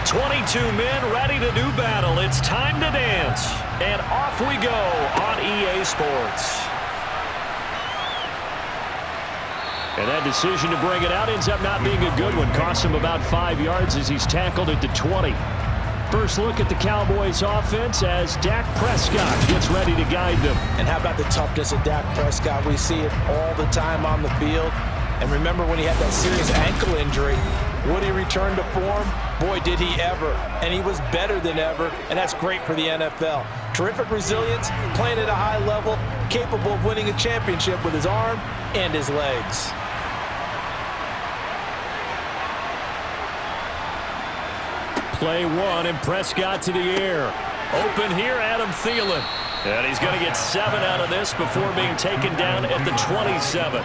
22 men ready to do battle. It's time to dance. And off we go on EA Sports. And that decision to bring it out ends up not being a good one. Cost him about 5 yards as he's tackled at the 20. First look at the Cowboys offense as Dak Prescott gets ready to guide them. And how about the toughness of Dak Prescott? We see it all the time on the field. And remember when he had that serious ankle injury, would he return to form? Boy, did he ever. And he was better than ever, and that's great for the NFL. Terrific resilience, playing at a high level, capable of winning a championship with his arm and his legs. Play one, and Prescott to the air. Open here, Adam Thielen. And he's going to get 7 out of this before being taken down at the 27.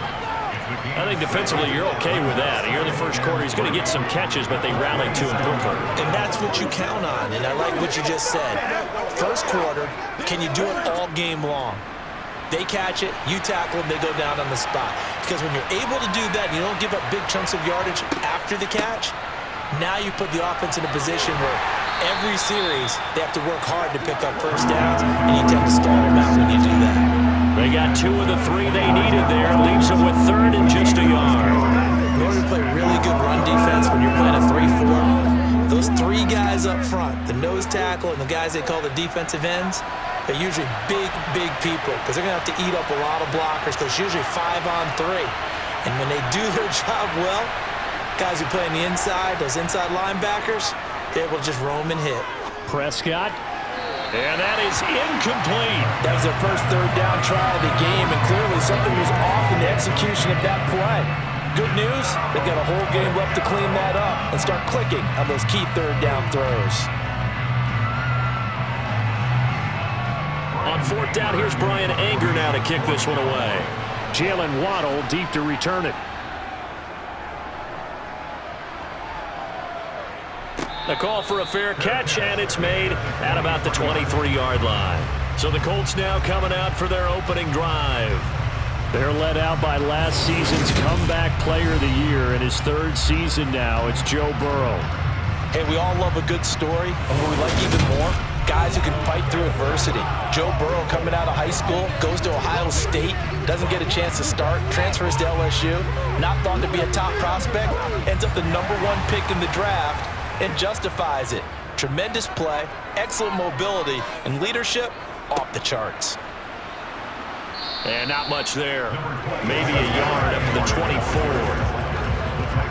I think defensively you're okay with that. Here in the first quarter, he's going to get some catches, but they rallied to him quickly. And that's what you count on, and I like what you just said. First quarter, can you do it all game long? They catch it, you tackle them, they go down on the spot. Because when you're able to do that and you don't give up big chunks of yardage after the catch, now you put the offense in a position where every series they have to work hard to pick up first downs, and you tend to stall them out when you do that. They got 2 of the 3 they needed there. Leaves them with 3rd and just a yard. In order to play really good run defense when you're playing a 3-4, those 3 guys up front, the nose tackle and the guys they call the defensive ends, they're usually big people because they're going to have to eat up a lot of blockers because it's usually 5-on-3. And when they do their job well, guys who play on the inside, those inside linebackers, they're able to just roam and hit. Prescott, and that is incomplete. That was their first 3rd down try of the game, and clearly something was off in the execution of that play. Good news, they've got a whole game left to clean that up and start clicking on those key 3rd down throws. On 4th down, here's Brian Anger now to kick this one away. Jalen Waddle deep to return it. The call for a fair catch, and it's made at about the 23-yard line. So the Colts now coming out for their opening drive. They're led out by last season's comeback player of the year. In his 3rd season now, it's Joe Burrow. Hey, we all love a good story, and what we like even more, guys who can fight through adversity. Joe Burrow coming out of high school, goes to Ohio State, doesn't get a chance to start, transfers to LSU, not thought to be a top prospect, ends up the #1 pick in the draft, and justifies it. Tremendous play, excellent mobility, and leadership off the charts. And not much there. Maybe a yard up to the 24.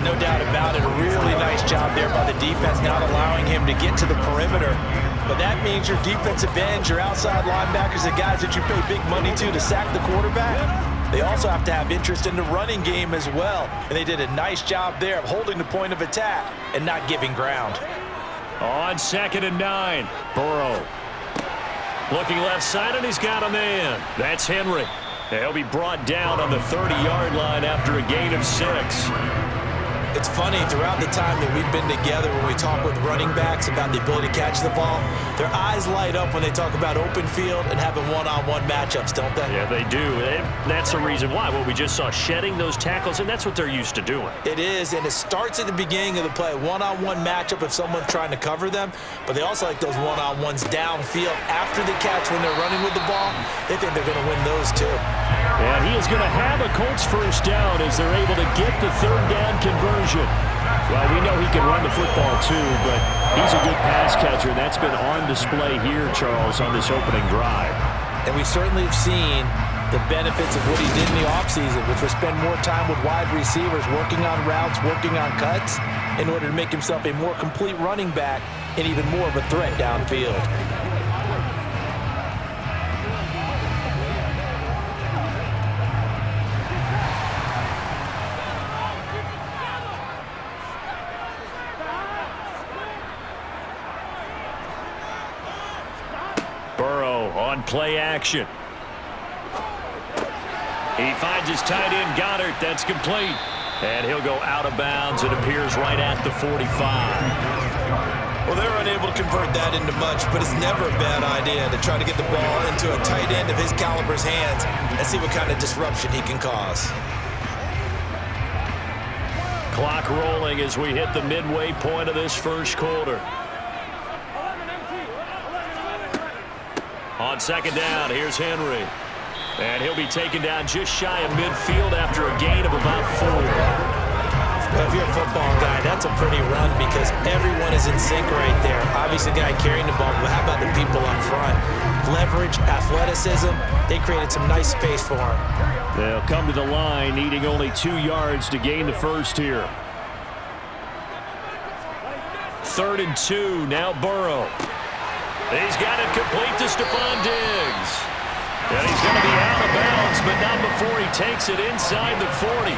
No doubt about it. A really nice job there by the defense, not allowing him to get to the perimeter. But that means your defensive ends, your outside linebackers, the guys that you pay big money to sack the quarterback, they also have to have interest in the running game as well. And they did a nice job there of holding the point of attack and not giving ground. On 2nd and 9, Burrow. Looking left side, and he's got a man. That's Henry. He'll be brought down on the 30-yard line after a gain of 6. It's funny, throughout the time that we've been together when we talk with running backs about the ability to catch the ball, their eyes light up when they talk about open field and having one-on-one matchups, don't they? Yeah, they do. That's the reason why. Well, we just saw shedding those tackles, and that's what they're used to doing. It is, and it starts at the beginning of the play. One-on-one matchup if someone's trying to cover them, but they also like those one-on-ones downfield after the catch when they're running with the ball. They think they're going to win those too. And he is going to have a Colts first down as they're able to get the 3rd down conversion. Well, we know he can run the football too, but he's a good pass catcher, and that's been on display here, Charles, on this opening drive. And we certainly have seen the benefits of what he did in the offseason, which was spend more time with wide receivers, working on routes, working on cuts, in order to make himself a more complete running back and even more of a threat downfield. On play action. He finds his tight end, Goddard. That's complete. And he'll go out of bounds. It appears right at the 45. Well, they were unable to convert that into much, but it's never a bad idea to try to get the ball into a tight end of his caliber's hands and see what kind of disruption he can cause. Clock rolling as we hit the midway point of this first quarter. On second down, here's Henry. And he'll be taken down just shy of midfield after a gain of about 4. Well, if you're a football guy, that's a pretty run because everyone is in sync right there. Obviously, the guy carrying the ball, but how about the people up front? Leverage, athleticism, they created some nice space for him. They'll come to the line, needing only 2 yards to gain the first here. 3rd and 2, now Burrow. He's got it complete to Stephon Diggs. And he's going to be out of bounds, but not before he takes it inside the 40.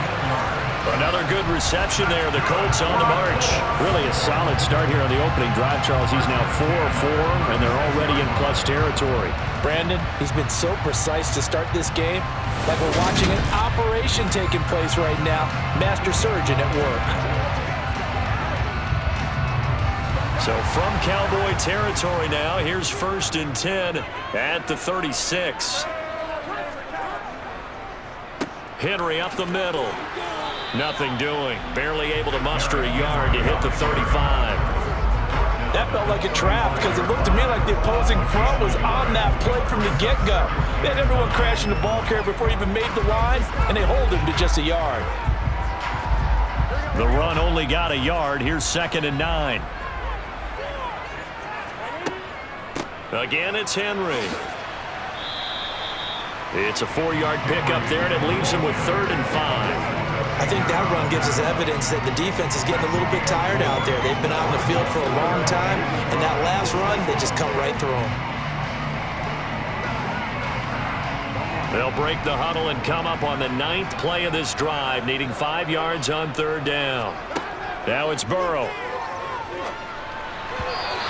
Another good reception there. The Colts on the march. Really a solid start here on the opening drive, Charles. He's now 4-4, and they're already in plus territory. Brandon, he's been so precise to start this game, like we're watching an operation taking place right now. Master surgeon at work. So from Cowboy territory now, here's 1st and 10 at the 36. Henry up the middle. Nothing doing. Barely able to muster a yard to hit the 35. That felt like a trap because it looked to me like the opposing front was on that play from the get-go. They had everyone crashing the ball carrier before he even made the line, and they hold him to just a yard. The run only got a yard. Here's 2nd and 9. Again, it's Henry. It's a 4-yard pickup there, and it leaves him with 3rd and 5. I think that run gives us evidence that the defense is getting a little bit tired out there. They've been out in the field for a long time, and that last run, they just cut right through them. They'll break the huddle and come up on the 9th play of this drive, needing 5 yards on 3rd down. Now it's Burrow.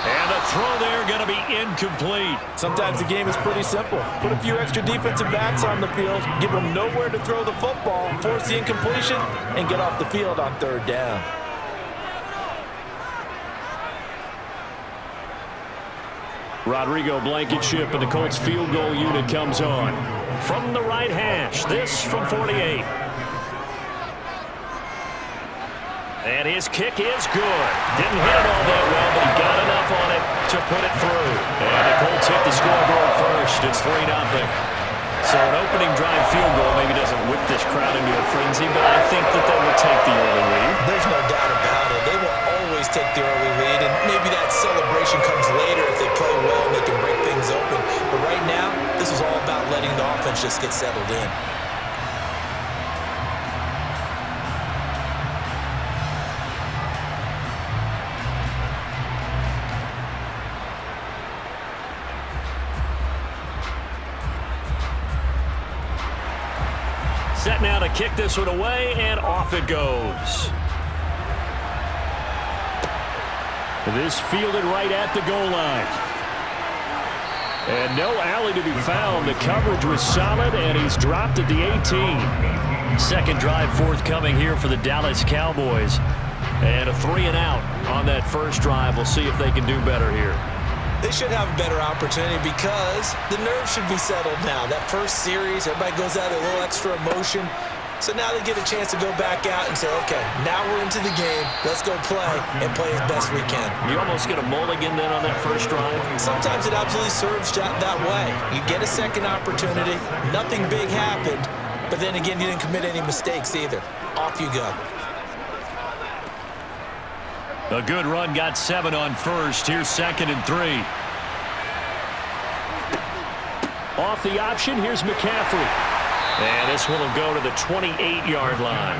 And the throw there going to be incomplete. Sometimes the game is pretty simple. Put a few extra defensive backs on the field, give them nowhere to throw the football, force the incompletion, and get off the field on 3rd down. Rodrigo Blankenship and the Colts field goal unit comes on. From the right hash, this from 48. And his kick is good. Didn't hit it all that well, but he got enough on it to put it through. And the Colts hit the scoreboard first. It's 3-0. So an opening drive field goal maybe doesn't whip this crowd into a frenzy, but I think that they will take the early lead. There's no doubt about it. They will always take the early lead, and maybe that celebration comes later if they play well and they can break things open. But right now, this is all about letting the offense just get settled in. Set now to kick this one away, and off it goes. This fielded right at the goal line. And no alley to be found. The coverage was solid, and he's dropped at the 18. Second drive forthcoming here for the Dallas Cowboys. And a 3-and-out on that first drive. We'll see if they can do better here. They should have a better opportunity because the nerves should be settled now. That first series, everybody goes out a little extra emotion. So now they get a chance to go back out and say, okay, now we're into the game. Let's go play and play as best we can. You almost get a mulligan then on that first drive? Sometimes it absolutely serves that way. You get a second opportunity. Nothing big happened. But then again, you didn't commit any mistakes either. Off you go. A good run, got 7 on first. Here's 2nd and 3. Off the option, here's McCaffrey. And this one will go to the 28-yard line.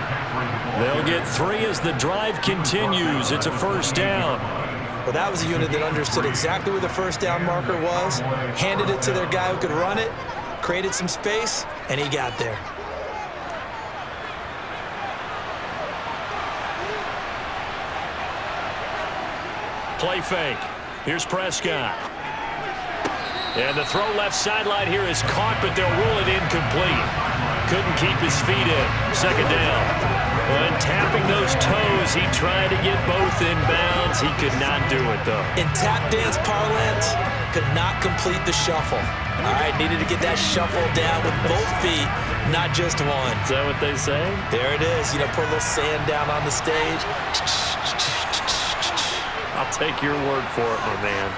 They'll get 3 as the drive continues. It's a first down. Well, that was a unit that understood exactly where the first down marker was, handed it to their guy who could run it, created some space, and he got there. Play fake. Here's Prescott. And the throw left sideline here is caught, but they'll rule it incomplete. Couldn't keep his feet in. Second down. When tapping those toes, he tried to get both in bounds. He could not do it, though. In tap dance parlance, could not complete the shuffle. All right, needed to get that shuffle down with both feet, not just one. Is that what they say? There it is. You know, put a little sand down on the stage. I'll take your word for it, my man.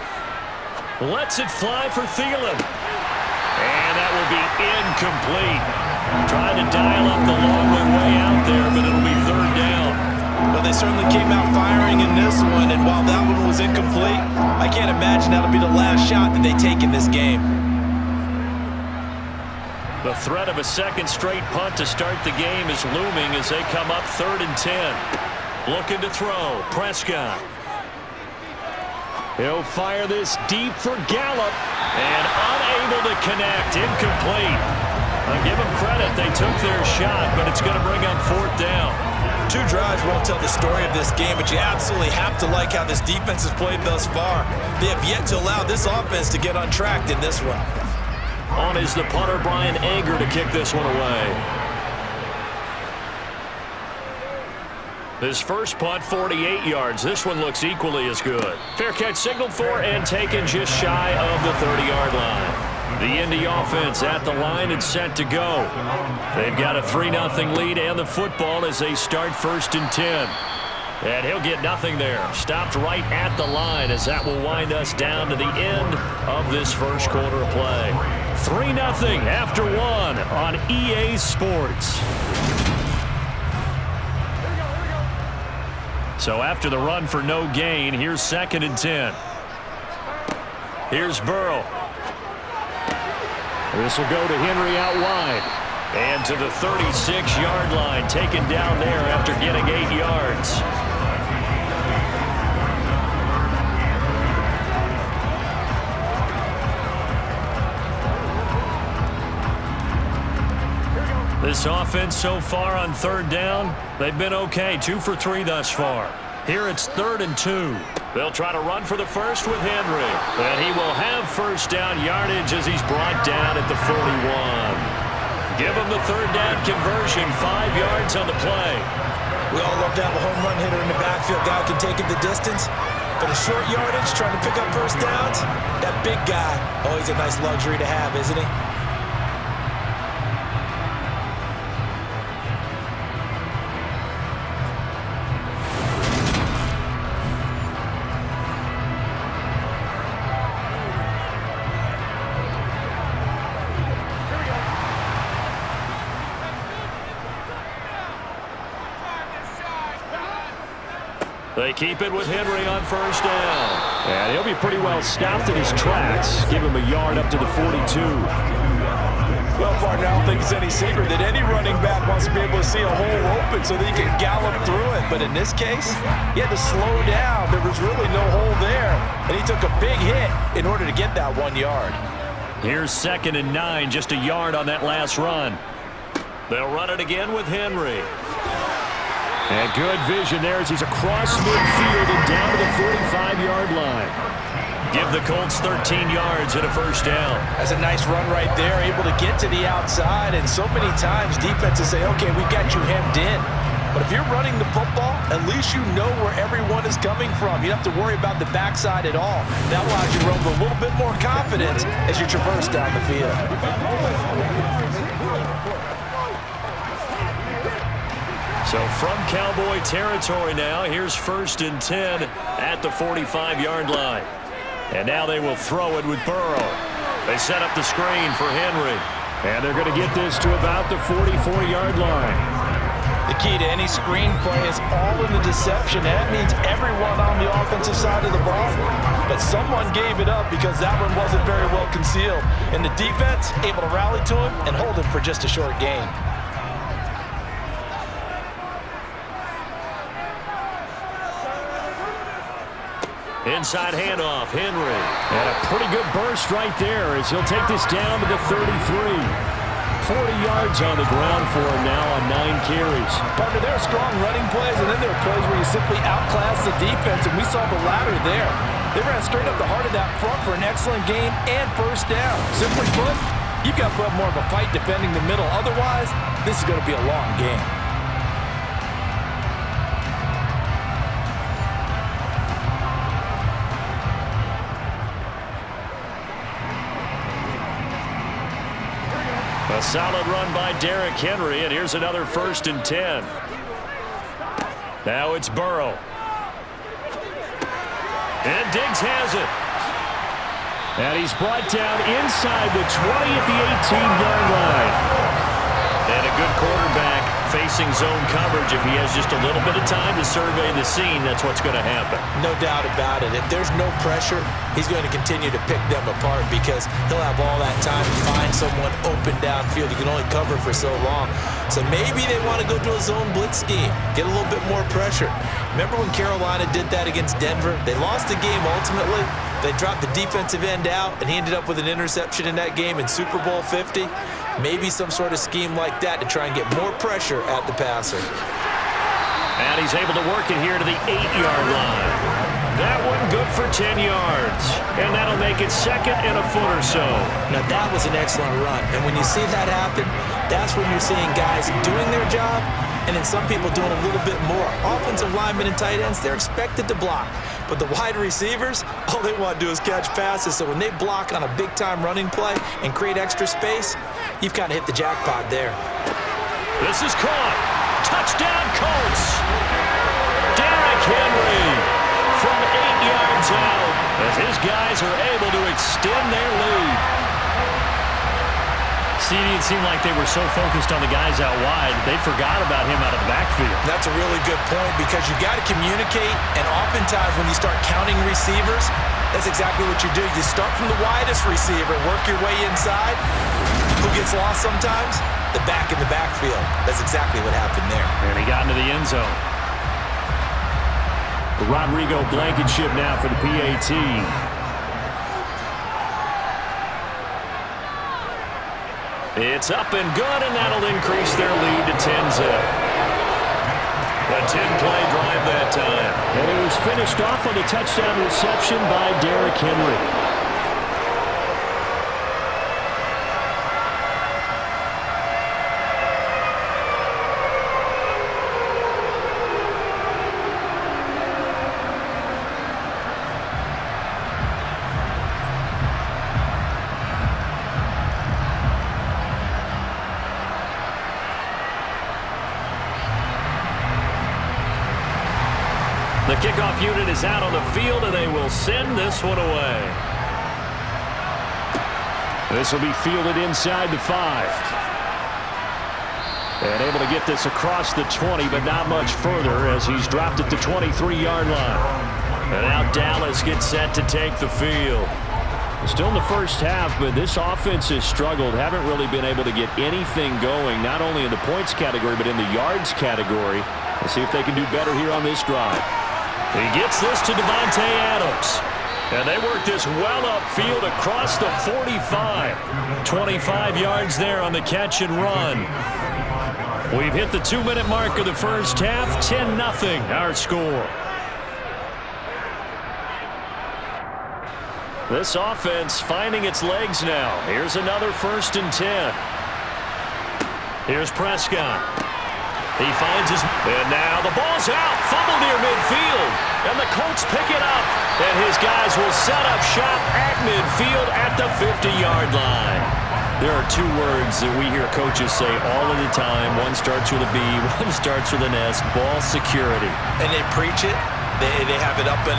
Lets it fly for Thielen. And that will be incomplete. Trying to dial up the long way out there, but it'll be third down. Well, they certainly came out firing in this one, and while that one was incomplete, I can't imagine that'll be the last shot that they take in this game. The threat of a second straight punt to start the game is looming as they come up 3rd and 10. Looking to throw. Prescott. He'll fire this deep for Gallup. And unable to connect. Incomplete. I'll give them credit. They took their shot, but it's going to bring up 4th down. 2 drives won't tell the story of this game, but you absolutely have to like how this defense has played thus far. They have yet to allow this offense to get untracked in this one. On is the punter, Brian Anger, to kick this one away. His first punt, 48 yards. This one looks equally as good. Fair catch signaled for and taken just shy of the 30-yard line. The Indy offense at the line and set to go. They've got a 3-0 lead and the football as they start 1st and 10. And he'll get nothing there. Stopped right at the line as that will wind us down to the end of this first quarter of play. 3-0 after 1 on EA Sports. So after the run for no gain, here's 2nd and 10. Here's Burrow. This will go to Henry out wide. And to the 36-yard line, taken down there after getting 8 yards. This offense so far on 3rd down, they've been okay. 2 for 3 thus far. Here it's 3rd and 2. They'll try to run for the first with Henry. And he will have first down yardage as he's brought down at the 41. Give him the 3rd down conversion, 5 yards on the play. We all love to have a home run hitter in the backfield. Guy who can take it the distance. But a short yardage, trying to pick up first downs, that big guy, always a nice luxury to have, isn't he? They keep it with Henry on first down. And he'll be pretty well stopped in his tracks. Give him a yard up to the 42. Well, partner, I don't think it's any secret that any running back wants to be able to see a hole open so that he can gallop through it. But in this case, he had to slow down. There was really no hole there. And he took a big hit in order to get that 1 yard. Here's 2nd and 9, just a yard on that last run. They'll run it again with Henry. And good vision there as he's across midfield and down to the 45-yard line. Give the Colts 13 yards and a first down. That's a nice run right there, able to get to the outside. And so many times defenses say, okay, we got you hemmed in. But if you're running the football, at least you know where everyone is coming from. You don't have to worry about the backside at all. That allows you to run with a little bit more confidence as you traverse down the field. So from Cowboy territory now, here's 1st and 10 at the 45-yard line. And now they will throw it with Burrow. They set up the screen for Henry. And they're going to get this to about the 44-yard line. The key to any screen play is all in the deception. That means everyone on the offensive side of the ball. But someone gave it up because that one wasn't very well concealed. And the defense able to rally to him and hold him for just a short gain. Inside handoff, Henry. And a pretty good burst right there as he'll take this down to the 33. 40 yards on the ground for him now on 9 carries. Partner, there are strong running plays, and then there are plays where you simply outclass the defense, and we saw the latter there. They ran straight up the heart of that front for an excellent gain and first down. Simply put, you've got to put up more of a fight defending the middle. Otherwise, this is going to be a long game. solid run by Derrick Henry, and here's another 1st and 10. Now it's Burrow. And Diggs has it. And he's brought down inside the 20 at the 18-yard line. And a good quarterback facing zone coverage. If he has just a little bit of time to survey the scene, that's what's going to happen. No doubt about it. If there's no pressure, he's going to continue to pick them apart because he'll have all that time to find someone open downfield. He can only cover for so long. So maybe they want to go to a zone blitz scheme, get a little bit more pressure. Remember when Carolina did that against Denver? They lost the game ultimately. They dropped the defensive end out, and he ended up with an interception in that game in Super Bowl 50. Maybe some sort of scheme like that to try and get more pressure at the passer. And he's able to work it here to the 8-yard line. That one good for 10 yards. And that'll make it 2nd and a foot or so. Now, that was an excellent run. And when you see that happen, that's when you're seeing guys doing their job and then some people doing a little bit more. Offensive linemen and tight ends, they're expected to block. But the wide receivers, all they want to do is catch passes. So when they block on a big-time running play and create extra space, you've kind of hit the jackpot there. This is caught. Touchdown, Colts. Derrick Henry from 8 yards out as his guys are able to extend their lead. See, it seemed like they were so focused on the guys out wide, they forgot about him out of the backfield. That's a really good point because you got to communicate, and oftentimes when you start counting receivers, that's exactly what you do. You start from the widest receiver, work your way inside. Who gets lost sometimes? The back in the backfield. That's exactly what happened there. And he got into the end zone. The Rodrigo Blankenship now for the PAT. It's up and good, and that'll increase their lead to 10-zip. A 10-play drive that time. And it was finished off on a touchdown reception by Derrick Henry. The kickoff unit is out on the field, and they will send this one away. This will be fielded inside the 5. And able to get this across the 20, but not much further as he's dropped at the 23-yard line. And now Dallas gets set to take the field. Still in the first half, but this offense has struggled. Haven't really been able to get anything going, not only in the points category, but in the yards category. We'll see if they can do better here on this drive. He gets this to Devontae Adams. And they work this well upfield across the 45. 25 yards there on the catch and run. We've hit the 2-minute mark of the first half. 10-0 our score. This offense finding its legs now. Here's another 1st and 10. Here's Prescott. He finds his... And now the ball's out. Fumble near midfield. And the Colts pick it up. And his guys will set up shop at midfield at the 50-yard line. There are 2 words that we hear coaches say all of the time. One starts with a B, one starts with an S. Ball security. And they preach it. They have it up in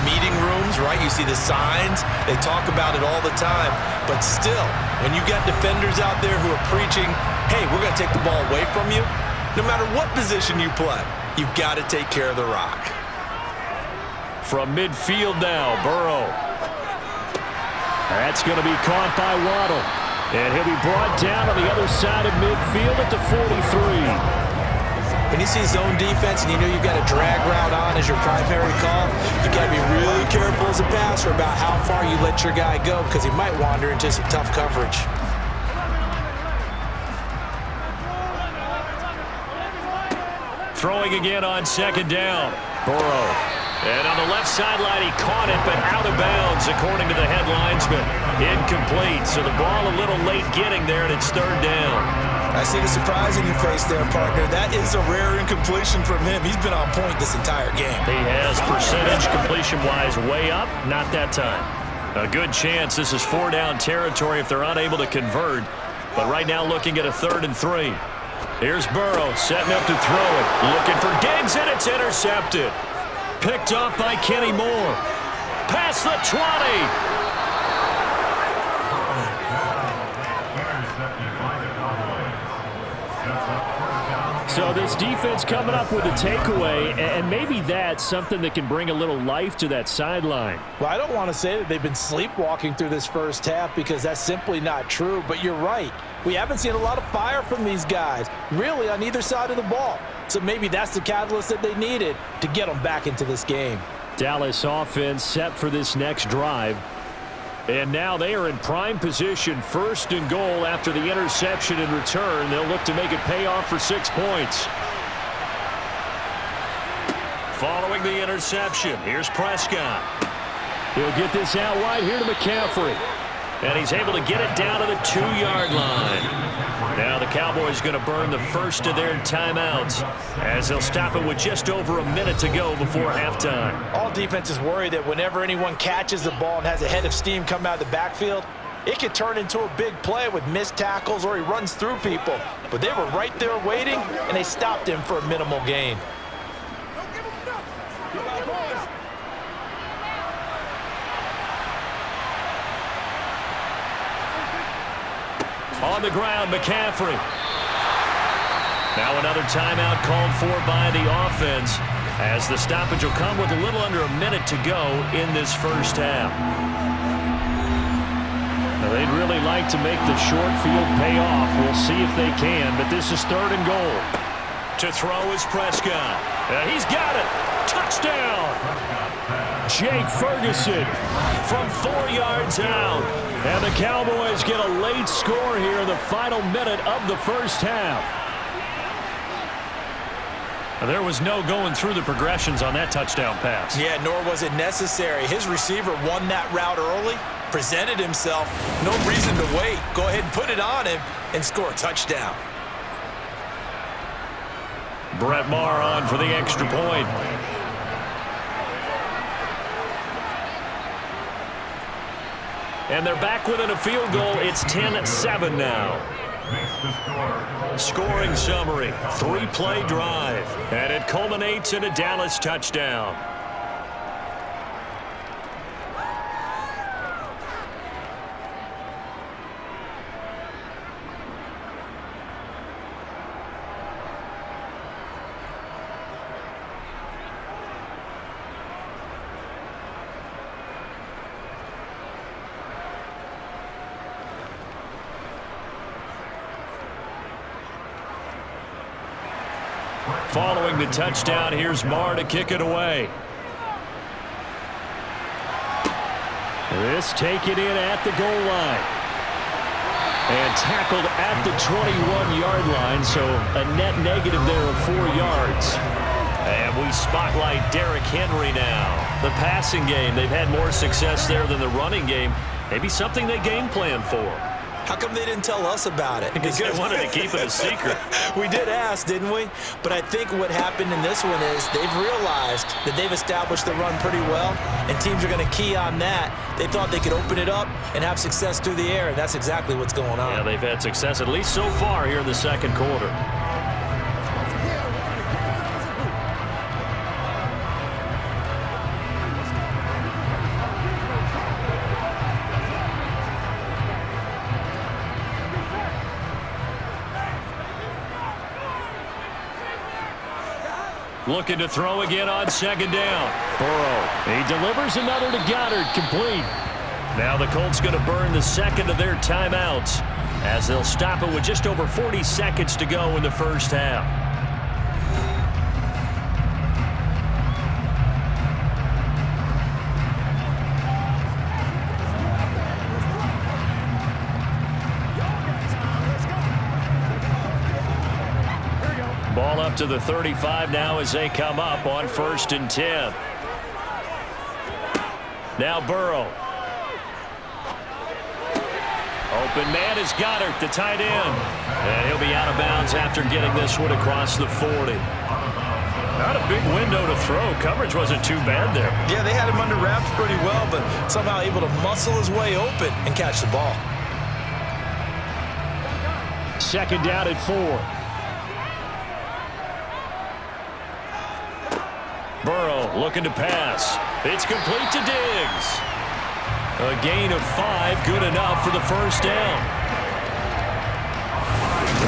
meeting rooms, right? You see the signs. They talk about it all the time. But still, when you got defenders out there who are preaching, hey, we're going to take the ball away from you, no matter what position you play, you've got to take care of the rock. From midfield now, Burrow. That's going to be caught by Waddle. And he'll be brought down on the other side of midfield at the 43. When you see zone defense and you know you've got a drag route on as your primary call, you've got to be really careful as a passer about how far you let your guy go because he might wander into some tough coverage. Throwing again on 2nd down. Burrow. And on the left sideline, he caught it, but out of bounds, according to the head linesman. Incomplete, so the ball a little late getting there, and it's 3rd down. I see the surprise in your face there, partner. That is a rare incompletion from him. He's been on point this entire game. He has percentage completion-wise way up, not that time. A good chance this is 4-down territory if they're unable to convert. But right now looking at a 3rd and 3. Here's Burrow setting up to throw it. Looking for Diggs, and it's intercepted. Picked off by Kenny Moore. Past the 20. So this defense coming up with a takeaway, and maybe that's something that can bring a little life to that sideline. Well, I don't want to say that they've been sleepwalking through this first half because that's simply not true, but you're right. We haven't seen a lot of fire from these guys, really on either side of the ball. So maybe that's the catalyst that they needed to get them back into this game. Dallas offense set for this next drive. And now they are in prime position, 1st and goal after the interception in return. They'll look to make it pay off for 6 points. Following the interception, here's Prescott. He'll get this out wide here to McCaffrey. And he's able to get it down to the 2-yard line. Now the Cowboys going to burn the first of their timeouts as they'll stop it with just over a minute to go before halftime. All defenses worry that whenever anyone catches the ball and has a head of steam come out of the backfield, it could turn into a big play with missed tackles or he runs through people. But they were right there waiting, and they stopped him for a minimal gain. On the ground, McCaffrey. Now another timeout called for by the offense as the stoppage will come with a little under a minute to go in this first half. Now they'd really like to make the short field pay off. We'll see if they can, but this is 3rd and goal. To throw is Prescott. He's got it. Touchdown. Jake Ferguson from 4 yards out. And the Cowboys get a late score here in the final minute of the first half. There was no going through the progressions on that touchdown pass. Yeah, nor was it necessary. His receiver won that route early, presented himself. No reason to wait. Go ahead and put it on him and score a touchdown. Brett Maher on for the extra point. And they're back within a field goal. It's 10-7 now. Scoring summary, 3-play drive. And it culminates in a Dallas touchdown. Following the touchdown, here's Maher to kick it away. This taken in at the goal line. And tackled at the 21-yard line, so a net negative there of 4 yards. And we spotlight Derrick Henry now. The passing game, they've had more success there than the running game. Maybe something they game plan for. How come they didn't tell us about it? Because they wanted to keep it a secret. We did ask, didn't we? But I think what happened in this one is they've realized that they've established the run pretty well, and teams are going to key on that. They thought they could open it up and have success through the air, and that's exactly what's going on. Yeah, they've had success, at least so far here in the second quarter. Looking to throw again on 2nd down. Burrow. He delivers another to Goddard, complete. Now the Colts going to burn the second of their timeouts as they'll stop it with just over 40 seconds to go in the first half. Ball up to the 35 now as they come up on 1st and 10. Now Burrow. Open man is Goddard, the tight end. And he'll be out of bounds after getting this one across the 40. Not a big window to throw. Coverage wasn't too bad there. Yeah, they had him under wraps pretty well, but somehow able to muscle his way open and catch the ball. second down at 4. Burrow looking to pass. It's complete to Diggs. A gain of 5, good enough for the first down.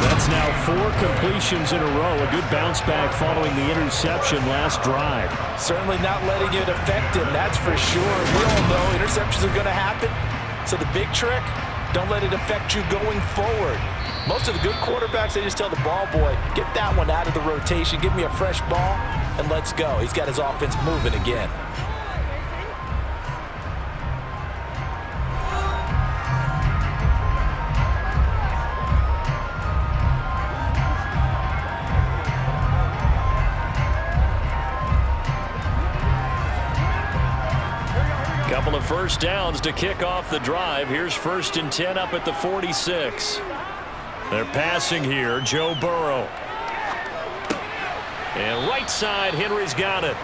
That's now 4 completions in a row. A good bounce back following the interception last drive. Certainly not letting it affect him, that's for sure. We all know interceptions are going to happen. So the big trick, don't let it affect you going forward. Most of the good quarterbacks, they just tell the ball boy, get that one out of the rotation, give me a fresh ball, and let's go. He's got his offense moving again. Couple of first downs to kick off the drive. Here's 1st and 10 up at the 46. They're passing here. Joe Burrow. And right side, Henry's got it.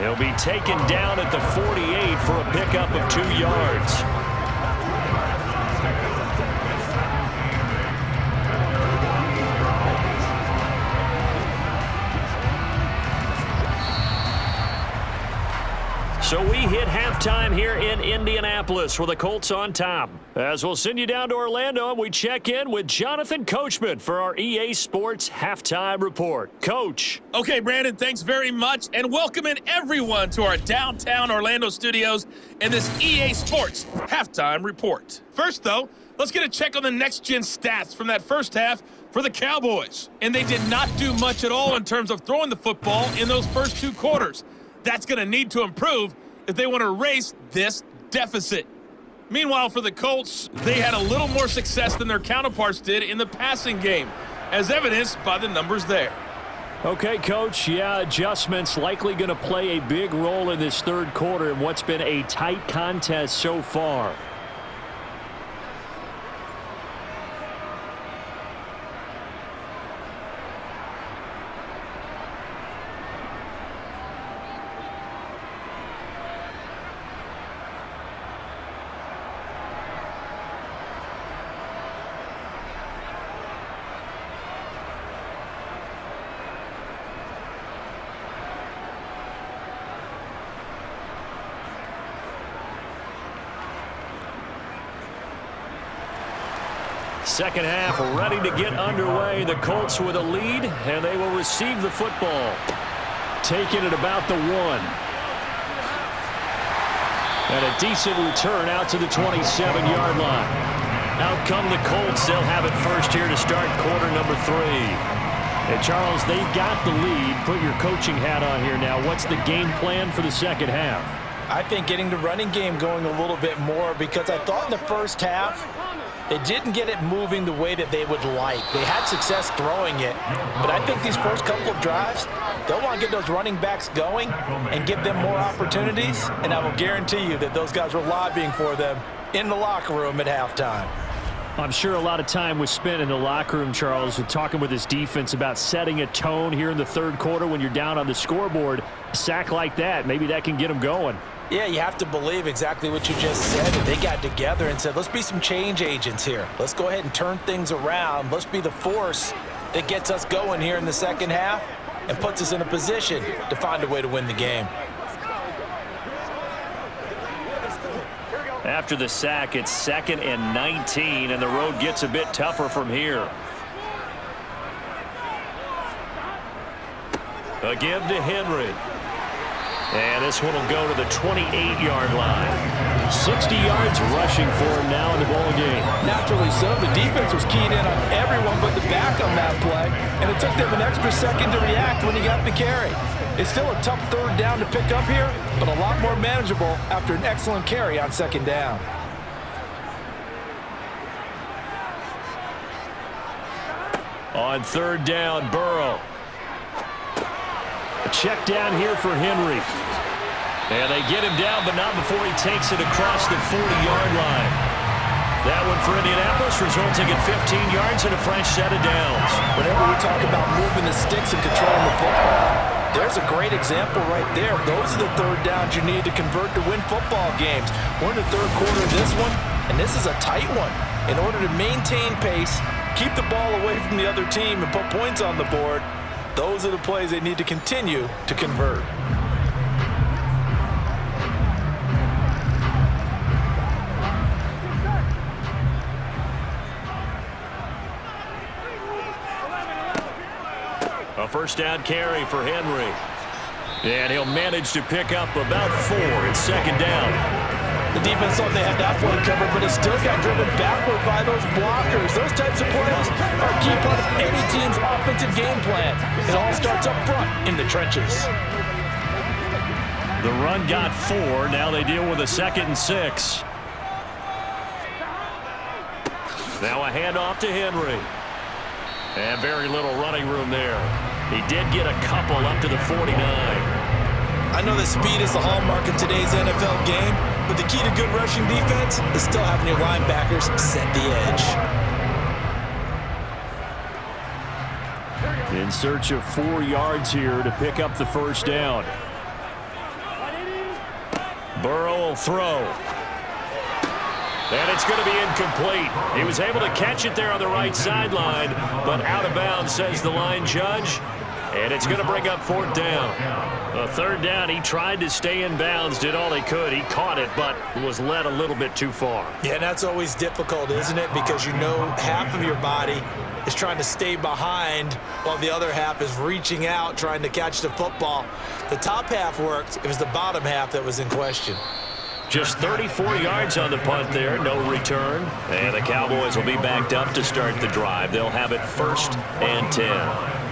He'll be taken down at the 48 for a pickup of 2 yards. So we hit halftime here in Indianapolis with the Colts on top. As we'll send you down to Orlando, and we check in with Jonathan Coachman for our EA Sports Halftime Report. Coach. Okay, Brandon, thanks very much, and welcome in everyone to our downtown Orlando studios and this EA Sports Halftime Report. First, though, let's get a check on the next-gen stats from that first half for the Cowboys. And they did not do much at all in terms of throwing the football in those first 2 quarters. That's going to need to improve if they want to erase this deficit. Meanwhile, for the Colts, they had a little more success than their counterparts did in the passing game, as evidenced by the numbers there. Okay, Coach, yeah, adjustments likely going to play a big role in this third quarter in what's been a tight contest so far. Second half ready to get underway. The Colts with a lead, and they will receive the football. Taking it about the 1. And a decent return out to the 27-yard line. Out come the Colts. They'll have it first here to start quarter number 3. And Charles, they've got the lead. Put your coaching hat on here now. What's the game plan for the second half? I think getting the running game going a little bit more, because I thought in the first half, they didn't get it moving the way that they would like. They had success throwing it, but I think these first couple of drives, they'll want to get those running backs going and give them more opportunities, and I will guarantee you that those guys were lobbying for them in the locker room at halftime. I'm sure a lot of time was spent in the locker room, Charles, with talking with his defense about setting a tone here in the third quarter when you're down on the scoreboard. A sack like that, maybe that can get them going. Yeah, you have to believe exactly what you just said. They got together and said, let's be some change agents here. Let's go ahead and turn things around. Let's be the force that gets us going here in the second half and puts us in a position to find a way to win the game. After the sack, it's 2nd and 19, and the road gets a bit tougher from here. A give to Henry. And this one will go to the 28-yard line. 60 yards rushing for him now in the ball game. Naturally so. The defense was keyed in on everyone but the back on that play, and it took them an extra second to react when he got the carry. It's still a tough third down to pick up here, but a lot more manageable after an excellent carry on second down. On third down, Burrow. A check down here for Henry. And they get him down, but not before he takes it across the 40-yard line. That one for Indianapolis, resulting in 15 yards and a fresh set of downs. Whenever we talk about moving the sticks and controlling the football, there's a great example right there. Those are the third downs you need to convert to win football games. We're in the third quarter of this one, and this is a tight one. In order to maintain pace keep the ball away from the other team and put points on the board. Those are the plays they need to continue to convert. A first down carry for Henry. And he'll manage to pick up about 4. It's second down. The defense thought they had that one covered, but it still got driven backward by those blockers. Those types of plays are a key part of any team's offensive game plan. It all starts up front in the trenches. The run got 4. Now they deal with a 2nd and 6. Now a handoff to Henry. And very little running room there. He did get a couple up to the 49. I know that speed is the hallmark of today's NFL game, but the key to good rushing defense is still having your linebackers set the edge. In search of 4 yards here to pick up the first down. Burrow will throw. And it's going to be incomplete. He was able to catch it there on the right sideline, but out of bounds, says the line judge. And it's going to bring up 4th down. A 3rd down, he tried to stay in bounds, did all he could. He caught it, but was led a little bit too far. Yeah, and that's always difficult, isn't it? Because you know half of your body is trying to stay behind while the other half is reaching out, trying to catch the football. The top half worked. It was the bottom half that was in question. Just 34 yards on the punt there, no return. And the Cowboys will be backed up to start the drive. They'll have it 1st and 10.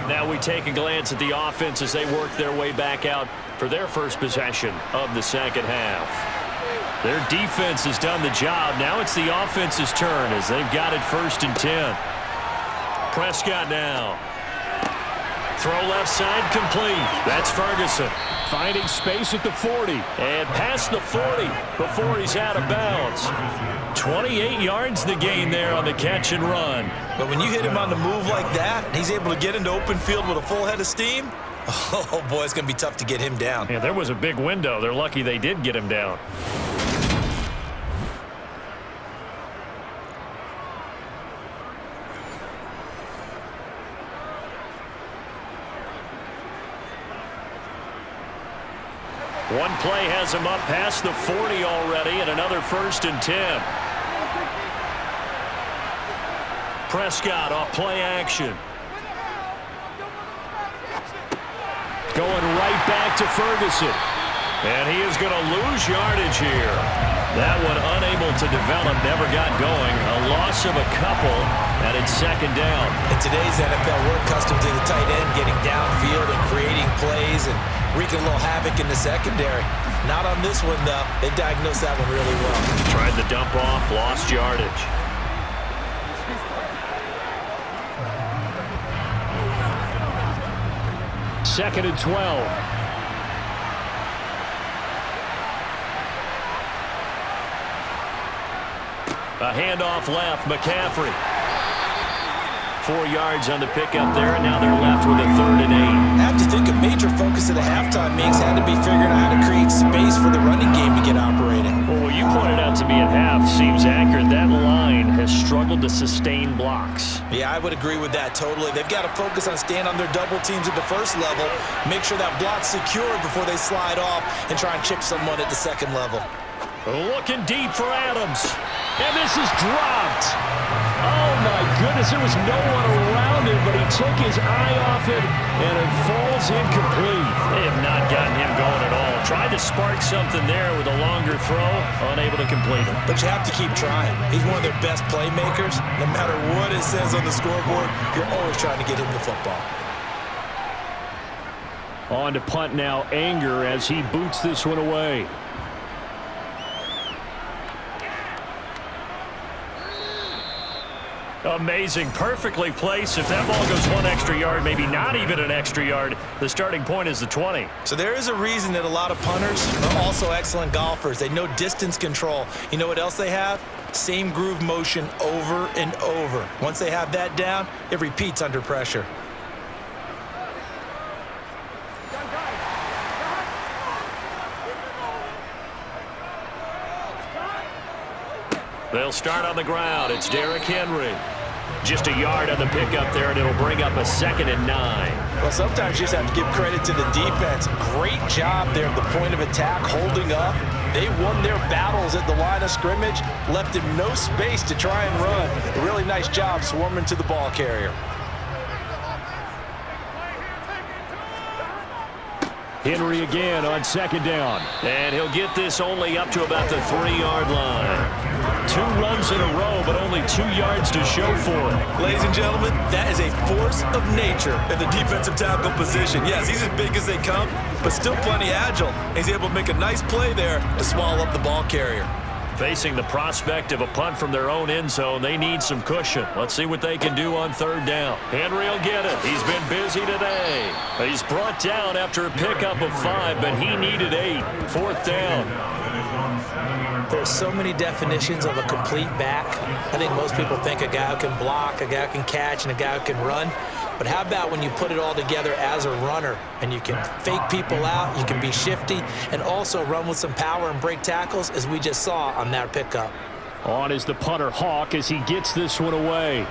Now we take a glance at the offense as they work their way back out for their first possession of the second half. Their defense has done the job. Now it's the offense's turn as they've got it 1st and 10. Prescott now. Throw left side complete. That's Ferguson. Finding space at the 40. And past the 40 before he's out of bounds. 28 yards the gain there on the catch and run. But when you hit him on the move like that, and he's able to get into open field with a full head of steam, oh boy, it's going to be tough to get him down. Yeah, there was a big window. They're lucky they did get him down. One play has him up past the 40 already, and another 1st and 10. Prescott off play action. Going right back to Ferguson. And he is going to lose yardage here. That one unable to develop, never got going. A loss of a couple, and it's 2nd down. In today's NFL, we're accustomed to the tight end getting downfield and creating plays and wreaking a little havoc in the secondary. Not on this one, though. They diagnosed that one really well. Tried the dump off, lost yardage. Second and 12. A handoff left, McCaffrey. 4 yards on the pickup there, and now they're left with a 3rd and 8. I have to think a major focus of the halftime meetings had to be figuring out how to create space for the running game to get operating. Well, what you pointed out to me at half seems accurate. That line has struggled to sustain blocks. Yeah, I would agree with that totally. They've got to focus on staying on their double teams at the first level, make sure that block's secured before they slide off and try and chip someone at the second level. Looking deep for Adams. And this is dropped. Oh, my goodness. There was no one around him, but he took his eye off it, and it falls incomplete. They have not gotten him going at all. Tried to spark something there with a longer throw, unable to complete it. But you have to keep trying. He's one of their best playmakers. No matter what it says on the scoreboard, you're always trying to get him the football. On to punt now, Anger, as he boots this one away. Amazing. Perfectly placed. If that ball goes 1 extra yard, maybe not even an extra yard, the starting point is the 20. So there is a reason that a lot of punters are also excellent golfers. They know distance control. You know what else they have? Same groove motion over and over. Once they have that down, it repeats under pressure. They'll start on the ground. It's Derrick Henry. Just a yard on the pickup there, and it'll bring up a 2nd and 9. Well, sometimes you just have to give credit to the defense. Great job there at the point of attack, holding up. They won their battles at the line of scrimmage, left him no space to try and run. A really nice job swarming to the ball carrier. Henry again on 2nd down. And he'll get this only up to about the 3-yard line. 2 runs in a row, but only 2 yards to show for it. Ladies and gentlemen, that is a force of nature in the defensive tackle position. Yes, he's as big as they come, but still plenty agile. He's able to make a nice play there to swallow up the ball carrier. Facing the prospect of a punt from their own end zone, they need some cushion. Let's see what they can do on 3rd down. Henry will get it. He's been busy today. He's brought down after a pickup of 5, but he needed 8. 4th down. There's so many definitions of a complete back. I think most people think a guy who can block, a guy who can catch, and a guy who can run. But how about when you put it all together as a runner and you can fake people out, you can be shifty, and also run with some power and break tackles, as we just saw on that pickup. On is the punter, Hawk, as he gets this one away.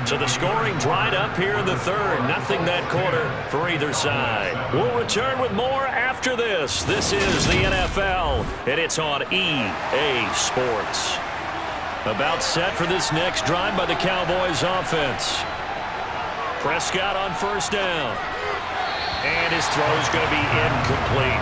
So the scoring dried up here in the 3rd. Nothing that quarter for either side. We'll return with more after this. This is the NFL, and it's on EA Sports. About set for this next drive by the Cowboys offense. Prescott on 1st down. And his throw's going to be incomplete.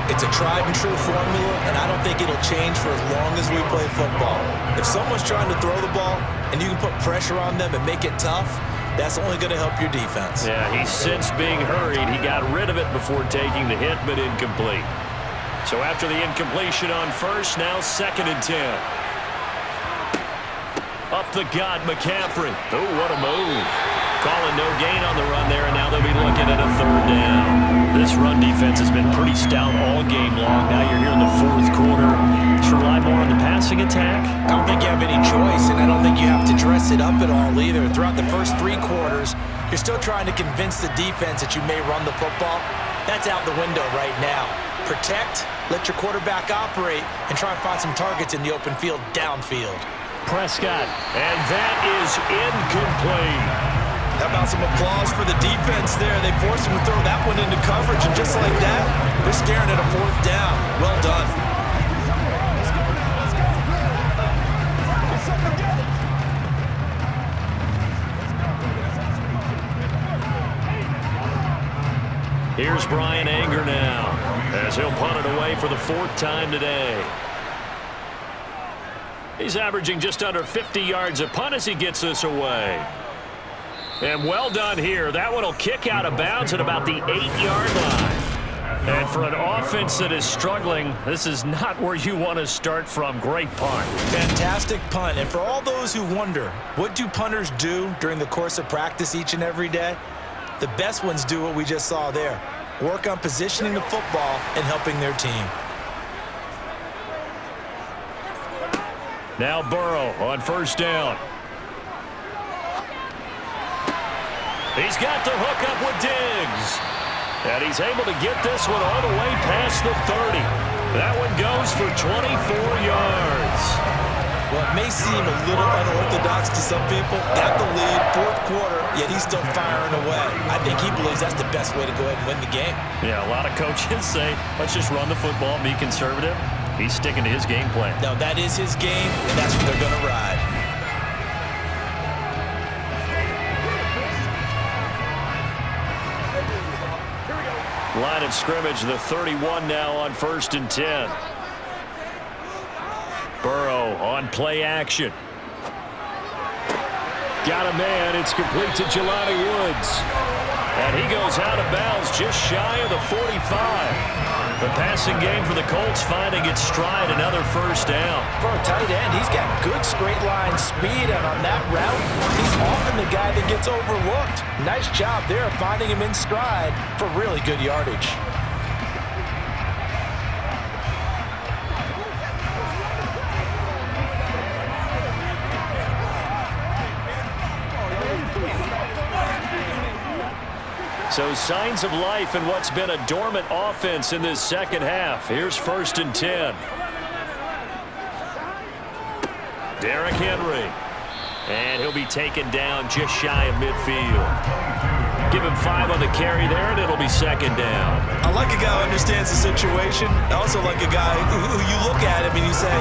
It's a tried and true formula, and I don't think it'll change for as long as we play football. If someone's trying to throw the ball and you can put pressure on them and make it tough, that's only going to help your defense. Yeah, he's since being hurried. He got rid of it before taking the hit, but incomplete. So after the incompletion on 1st, now 2nd and 10. Up the gut, McCaffrey. Oh, what a move. Calling no gain on the run there, and now they'll be looking at a 3rd down. This run defense has been pretty stout all game long. Now you're here in the 4th quarter. Should rely more on the passing attack? I don't think you have any choice, and I don't think you have to dress it up at all either. Throughout the first 3 quarters, you're still trying to convince the defense that you may run the football. That's out the window right now. Protect, let your quarterback operate, and try and find some targets in the open field downfield. Prescott, and that is incomplete. How about some applause for the defense there? They forced him to throw that one into coverage, and just like that, they're staring at a 4th down. Well done. Here's Brian Anger now, as he'll punt it away for the 4th time today. He's averaging just under 50 yards a punt as he gets this away. And well done here. That one will kick out of bounds at about the 8-yard line. And for an offense that is struggling, this is not where you want to start from. Great punt. Fantastic punt. And for all those who wonder, what do punters do during the course of practice each and every day? The best ones do what we just saw there. Work on positioning the football and helping their team. Now Burrow on 1st down. He's got the hook up with Diggs. And he's able to get this one all the way past the 30. That one goes for 24 yards. Well, it may seem a little unorthodox to some people. Got the lead, 4th quarter, yet he's still firing away. I think he believes that's the best way to go ahead and win the game. Yeah, a lot of coaches say, let's just run the football, be conservative. He's sticking to his game plan. No, that is his game, and that's what they're going to ride. Line of scrimmage, the 31 now on 1st and 10. Burrow on play action. Got a man. It's complete to Jelani Woods. And he goes out of bounds just shy of the 45. The passing game for the Colts finding its stride, another 1st down. For a tight end, he's got good straight line speed, and on that route, he's often the guy that gets overlooked. Nice job there finding him in stride for really good yardage. So signs of life in what's been a dormant offense in this second half. Here's 1st and 10. Derrick Henry. And he'll be taken down just shy of midfield. Give him 5 on the carry there, and it'll be 2nd down. I like a guy who understands the situation. I also like a guy who you look at him and you say,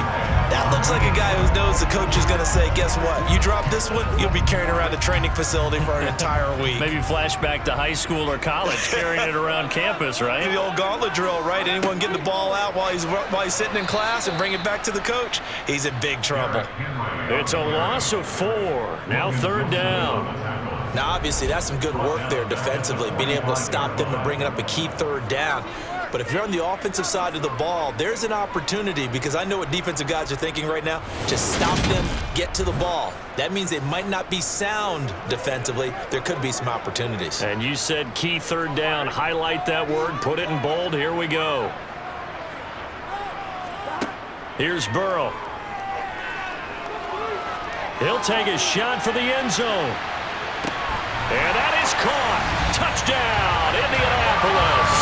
that looks like a guy who knows the coach is going to say, guess what? You drop this one, you'll be carrying around a training facility for an entire week. Maybe flashback to high school or college, carrying it around campus, right? The old gauntlet drill, right? Anyone getting the ball out while he's sitting in class and bring it back to the coach, he's in big trouble. It's a loss of 4. Now 3rd down. Now, obviously, that's some good work there defensively, being able to stop them and bringing up a key 3rd down. But if you're on the offensive side of the ball, there's an opportunity, because I know what defensive guys are thinking right now. Just stop them, get to the ball. That means they might not be sound defensively. There could be some opportunities. And you said key 3rd down. Highlight that word, put it in bold. Here we go. Here's Burrow. He'll take a shot for the end zone. And that is caught. Touchdown, Indianapolis.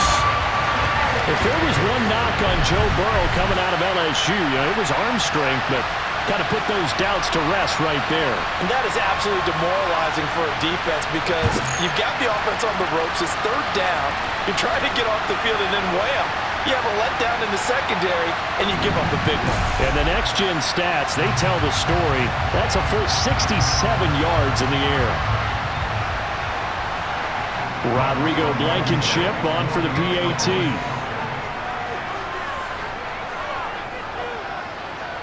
If there was one knock on Joe Burrow coming out of LSU, it was arm strength, but kind of put those doubts to rest right there. And that is absolutely demoralizing for a defense, because you've got the offense on the ropes. It's 3rd down. You're trying to get off the field, and then wham, you have a letdown in the secondary, and you give up a big one. And the next-gen stats, they tell the story. That's a full 67 yards in the air. Rodrigo Blankenship on for the PAT.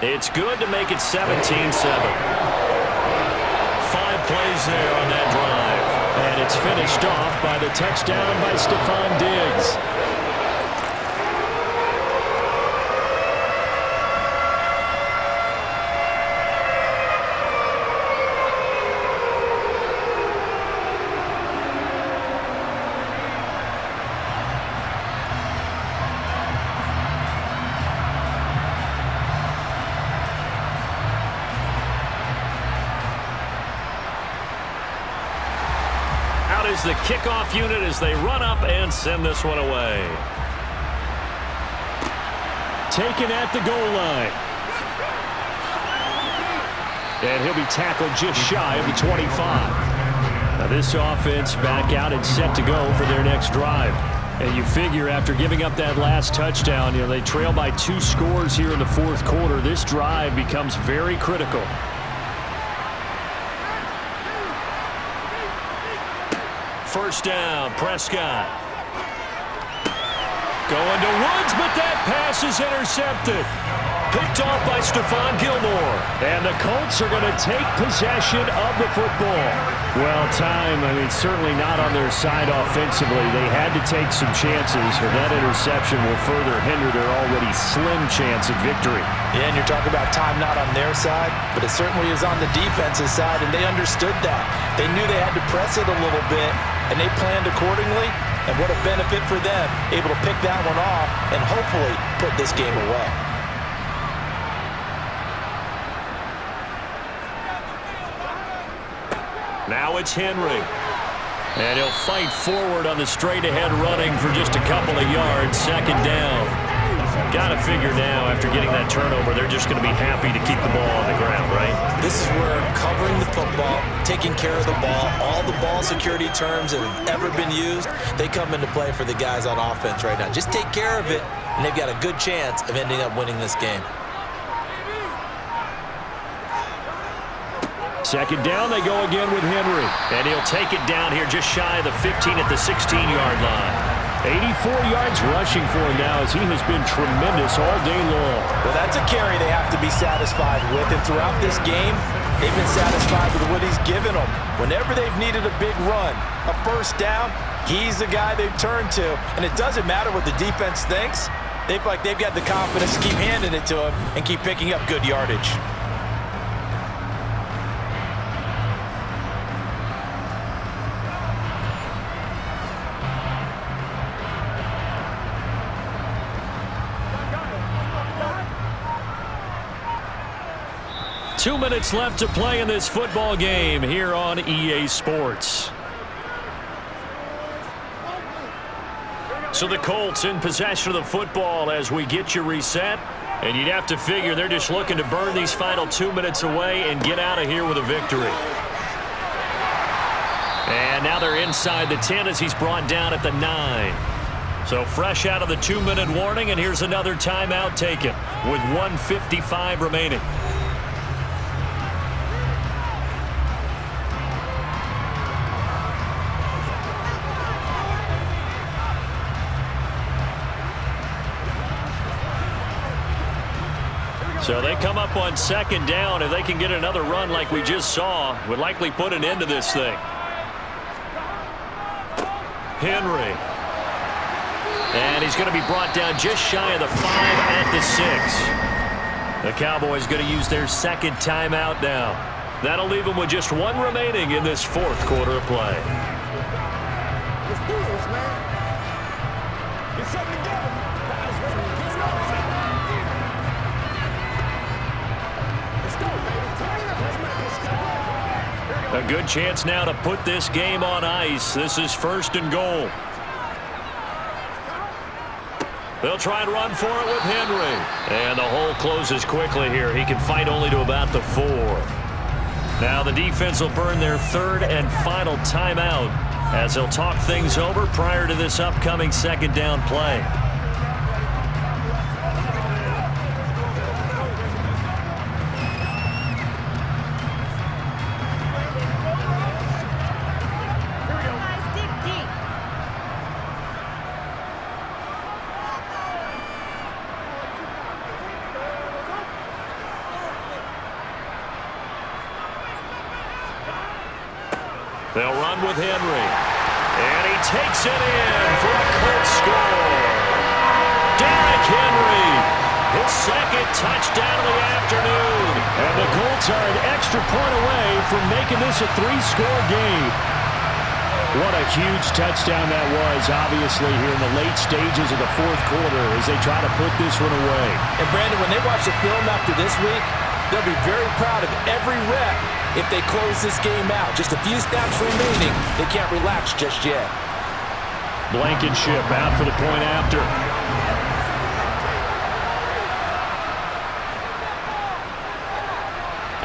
It's good to make it 17-7. 5 plays there on that drive. And it's finished off by the touchdown by Stephon Diggs. Is the kickoff unit as they run up and send this one away. Taken at the goal line. And he'll be tackled just shy of the 25. Now this offense back out and set to go for their next drive. And you figure after giving up that last touchdown, they trail by 2 scores here in the 4th quarter. This drive becomes very critical. First down, Prescott. Going to Woods, but that pass is intercepted. Picked off by Stephon Gilmore. And the Colts are going to take possession of the football. Well, time, certainly not on their side offensively. They had to take some chances, or that interception will further hinder their already slim chance at victory. Yeah, and you're talking about time not on their side, but it certainly is on the defensive side, and they understood that. They knew they had to press it a little bit, and they planned accordingly, and what a benefit for them, able to pick that one off and hopefully put this game away. Now it's Henry. And he'll fight forward on the straight-ahead running for just a couple of yards. 2nd down. Got to figure now, after getting that turnover, they're just going to be happy to keep the ball on the ground, right? This is where covering the football, taking care of the ball, all the ball security terms that have ever been used, they come into play for the guys on offense right now. Just take care of it, and they've got a good chance of ending up winning this game. 2nd down, they go again with Henry. And he'll take it down here just shy of the 15 at the 16-yard line. 84 yards rushing for him now, as he has been tremendous all day long. Well, that's a carry they have to be satisfied with. And throughout this game, they've been satisfied with what he's given them. Whenever they've needed a big run, a 1st down, he's the guy they've turned to. And it doesn't matter what the defense thinks. They've got the confidence to keep handing it to him and keep picking up good yardage. Two minutes left to play in this football game here on EA Sports. So the Colts in possession of the football as we get you reset. And you'd have to figure they're just looking to burn these final 2 minutes away and get out of here with a victory. And now they're inside the 10 as he's brought down at the 9. So fresh out of the 2-minute warning, and here's another timeout taken with 1:55 remaining. So they come up on second down. If they can get another run like we just saw, would likely put an end to this thing. Henry. And he's going to be brought down just shy of the 5 at the 6. The Cowboys going to use their second timeout now. That'll leave them with just 1 remaining in this fourth quarter of play. Let's do this, man. Get something together. A good chance now to put this game on ice. This is 1st and goal. They'll try and run for it with Henry. And the hole closes quickly here. He can fight only to about the 4. Now the defense will burn their 3rd and final timeout as they'll talk things over prior to this upcoming 2nd down play. They'll run with Henry. And he takes it in for a Colts score. Derrick Henry, his 2nd touchdown of the afternoon. And the Colts are an extra point away from making this a 3-score game. What a huge touchdown that was, obviously, here in the late stages of the fourth quarter as they try to put this one away. And, Brandon, when they watch the film after this week, they'll be very proud of every rep if they close this game out. Just a few snaps remaining. They can't relax just yet. Blankenship out for the point after.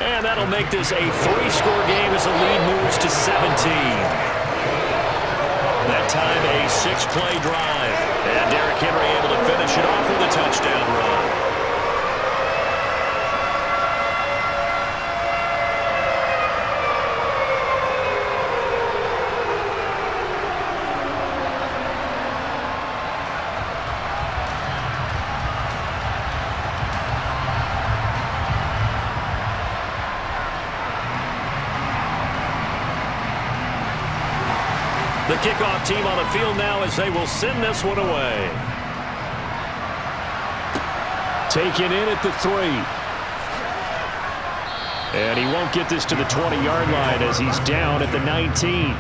And that'll make this a 3-score game as the lead moves to 17. That time a 6-play drive. And Derrick Henry able to finish it off with a touchdown run. The kickoff team on the field now as they will send this one away. Taken in at the 3. And he won't get this to the 20-yard line as he's down at the 19.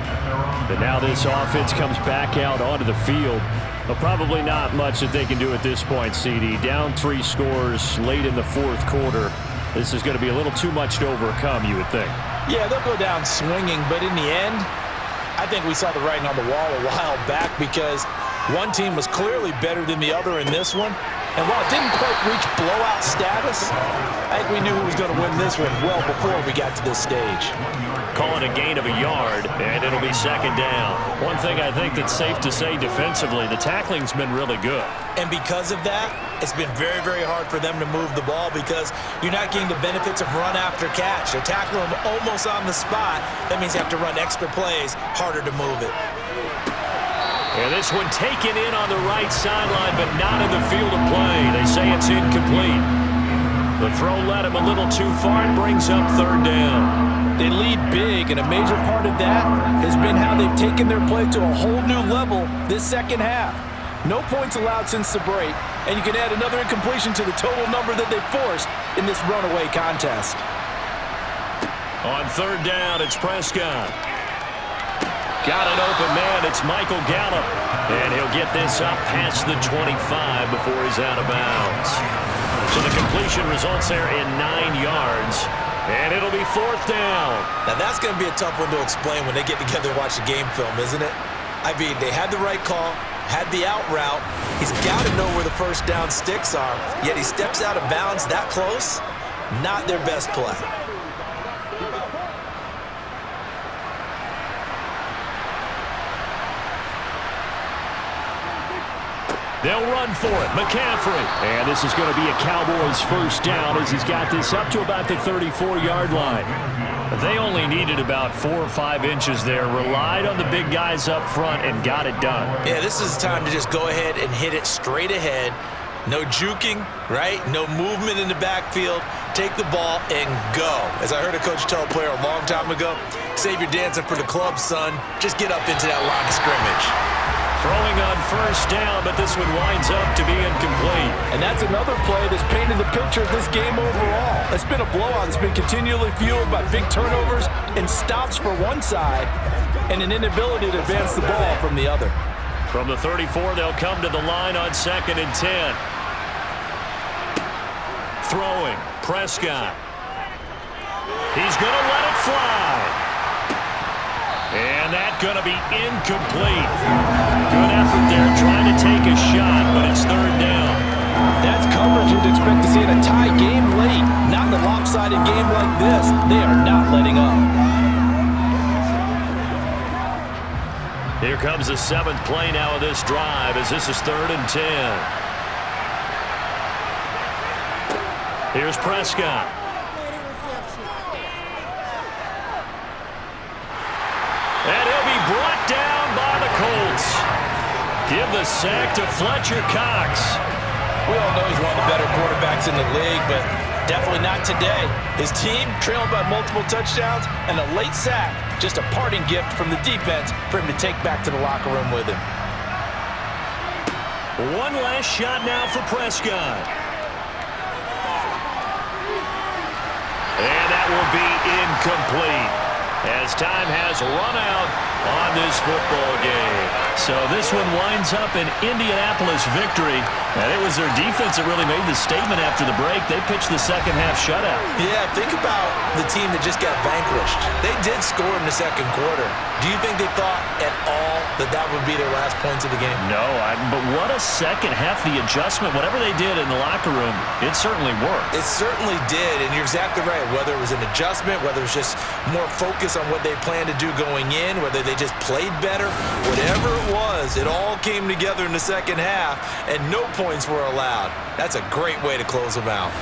But now this offense comes back out onto the field. But probably not much that they can do at this point, CD. Down 3 scores late in the fourth quarter. This is going to be a little too much to overcome, you would think. Yeah, they'll go down swinging, but in the end, I think we saw the writing on the wall a while back because one team was clearly better than the other in this one. And while it didn't quite reach blowout status, I think we knew who was going to win this one well before we got to this stage. Call it a gain of a yard, and it'll be 2nd down. One thing I think that's safe to say defensively, the tackling's been really good. And because of that, it's been very, very hard for them to move the ball because you're not getting the benefits of run after catch. They're tackling them almost on the spot. That means you have to run extra plays, harder to move it. And this one taken in on the right sideline, but not in the field of play. They say it's incomplete. The throw led him a little too far and brings up 3rd down. They lead big, and a major part of that has been how they've taken their play to a whole new level this second half. No points allowed since the break, and you can add another incompletion to the total number that they forced in this runaway contest. On 3rd down, it's Prescott. Got an open man. It's Michael Gallup. And he'll get this up past the 25 before he's out of bounds. So the completion results there in 9 yards. And it'll be 4th down. Now that's going to be a tough one to explain when they get together and watch the game film, isn't it? I mean, they had the right call. Had the out route. He's got to know where the first down sticks are, yet he steps out of bounds that close. Not their best play. They'll run for it. McCaffrey. And this is going to be a Cowboys first down as he's got this up to about the 34-yard line. They only needed about 4 or 5 inches there. Relied on the big guys up front and got it done. Yeah, this is time to just go ahead and hit it straight ahead. No juking, right? No movement in the backfield. Take the ball and go. As I heard a coach tell a player a long time ago, save your dancing for the club, son. Just get up into that line of scrimmage. Throwing on first down, but this one winds up to be incomplete. And that's another play that's painted the picture of this game overall. It's been a blowout. It's been continually fueled by big turnovers and stops for one side and an inability to advance the ball from the other. From the 34, they'll come to the line on 2nd and 10. Throwing, Prescott. He's going to let it fly. And that's going to be incomplete. Good effort there trying to take a shot, but it's 3rd down. That's coverage you'd expect to see in a tie game late. Not in a lopsided game like this. They are not letting up. Here comes the 7th play now of this drive as this is 3rd and 10. Here's Prescott. And he'll be brought down by the Colts. Give the sack to Fletcher Cox. We all know he's one of the better quarterbacks in the league, but definitely not today. His team trailing by multiple touchdowns and a late sack. Just a parting gift from the defense for him to take back to the locker room with him. One last shot now for Prescott. And that will be incomplete as time has run out on this football game. So this one winds up an Indianapolis victory, and it was their defense that really made the statement after the break. They pitched the second half shutout. Yeah, think about the team that just got vanquished. They did score in the second quarter. Do you think they thought at all that that would be their last points of the game? No, but what a second half. The adjustment, whatever they did in the locker room, it certainly worked. It certainly did, and you're exactly right. Whether it was an adjustment, whether it was just more focus on what they planned to do going in, whether they just played better, whatever it was, it all came together in the second half, and no points were allowed. That's a great way to close them out.